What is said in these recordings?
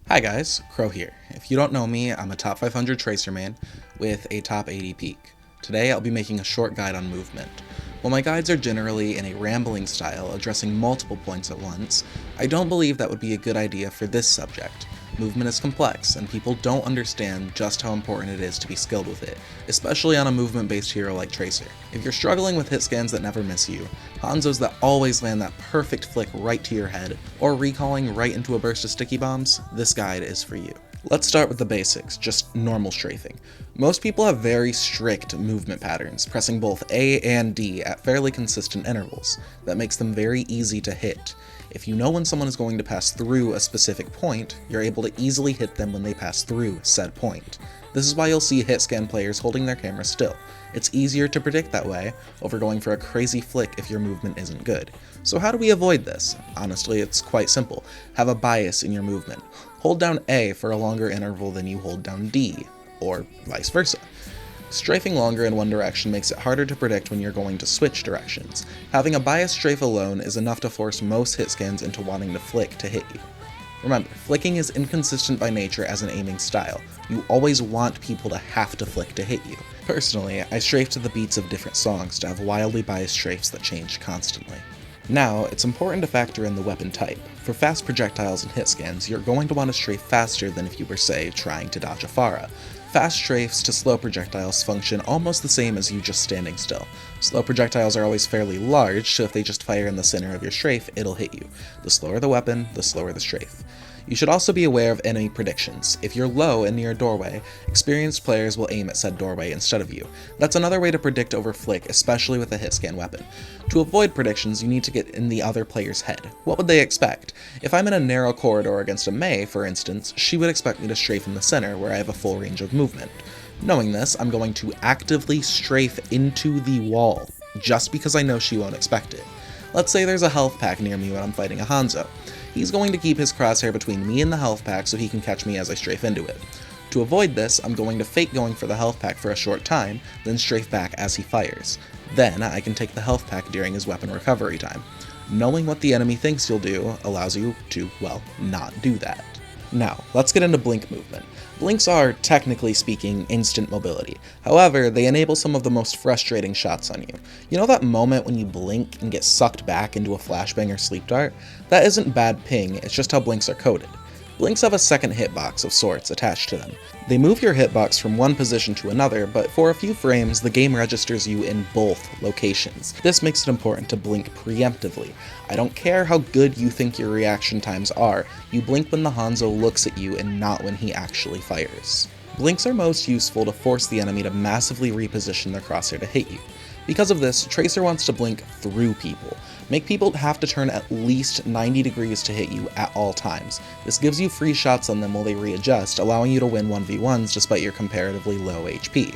Hi guys, Crow here. If you don't know me, I'm a top 500 Tracer main with a top 80 peak. Today I'll be making a short guide on movement. While my guides are generally in a rambling style, addressing multiple points at once, I don't believe that would be a good idea for this subject. Movement is complex, and people don't understand just how important it is to be skilled with it, especially on a movement-based hero like Tracer. If you're struggling with hit scans that never miss you, Hanzos that always land that perfect flick right to your head, or recalling right into a burst of sticky bombs, this guide is for you. Let's start with the basics, just normal strafing. Most people have very strict movement patterns, pressing both A and D at fairly consistent intervals. That makes them very easy to hit. If you know when someone is going to pass through a specific point, you're able to easily hit them when they pass through said point. This is why you'll see hit scan players holding their camera still. It's easier to predict that way, over going for a crazy flick if your movement isn't good. So how do we avoid this? Honestly, it's quite simple. Have a bias in your movement. Hold down A for a longer interval than you hold down D, or vice versa. Strafing longer in one direction makes it harder to predict when you're going to switch directions. Having a biased strafe alone is enough to force most hit scans into wanting to flick to hit you. Remember, flicking is inconsistent by nature as an aiming style. You always want people to have to flick to hit you. Personally, I strafe to the beats of different songs to have wildly biased strafes that change constantly. Now, it's important to factor in the weapon type. For fast projectiles and hit scans, you're going to want to strafe faster than if you were, say, trying to dodge a Pharah. Fast strafes to slow projectiles function almost the same as you just standing still. Slow projectiles are always fairly large, so if they just fire in the center of your strafe, it'll hit you. The slower the weapon, the slower the strafe. You should also be aware of enemy predictions. If you're low and near a doorway, experienced players will aim at said doorway instead of you. That's another way to predict over flick, especially with a hit scan weapon. To avoid predictions, you need to get in the other player's head. What would they expect? If I'm in a narrow corridor against a Mei, for instance, she would expect me to strafe in the center where I have a full range of movement. Knowing this, I'm going to actively strafe into the wall, just because I know she won't expect it. Let's say there's a health pack near me when I'm fighting a Hanzo. He's going to keep his crosshair between me and the health pack so he can catch me as I strafe into it. To avoid this, I'm going to fake going for the health pack for a short time, then strafe back as he fires. Then I can take the health pack during his weapon recovery time. Knowing what the enemy thinks you'll do allows you to, well, not do that. Now, let's get into blink movement. Blinks are, technically speaking, instant mobility. However, they enable some of the most frustrating shots on you. You know that moment when you blink and get sucked back into a flashbang or sleep dart? That isn't bad ping, it's just how blinks are coded. Blinks have a second hitbox of sorts attached to them. They move your hitbox from one position to another, but for a few frames, the game registers you in both locations. This makes it important to blink preemptively. I don't care how good you think your reaction times are, you blink when the Hanzo looks at you and not when he actually fires. Blinks are most useful to force the enemy to massively reposition their crosshair to hit you. Because of this, Tracer wants to blink through people. Make people have to turn at least 90 degrees to hit you at all times. This gives you free shots on them while they readjust, allowing you to win 1v1s despite your comparatively low HP.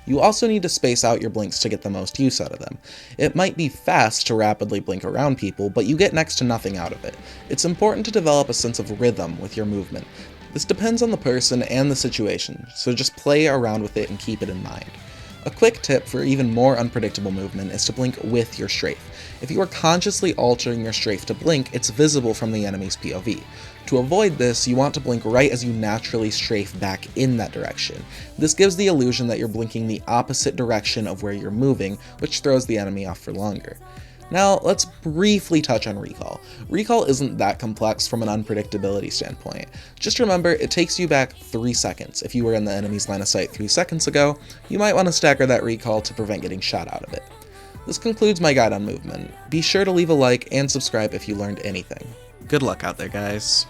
You also need to space out your blinks to get the most use out of them. It might be fast to rapidly blink around people, but you get next to nothing out of it. It's important to develop a sense of rhythm with your movement. This depends on the person and the situation, so just play around with it and keep it in mind. A quick tip for even more unpredictable movement is to blink with your strafe. If you are consciously altering your strafe to blink, it's visible from the enemy's POV. To avoid this, you want to blink right as you naturally strafe back in that direction. This gives the illusion that you're blinking the opposite direction of where you're moving, which throws the enemy off for longer. Now, let's briefly touch on recall. Recall isn't that complex from an unpredictability standpoint. Just remember, it takes you back 3 seconds. If you were in the enemy's line of sight 3 seconds ago, you might want to stagger that recall to prevent getting shot out of it. This concludes my guide on movement. Be sure to leave a like and subscribe if you learned anything. Good luck out there, guys.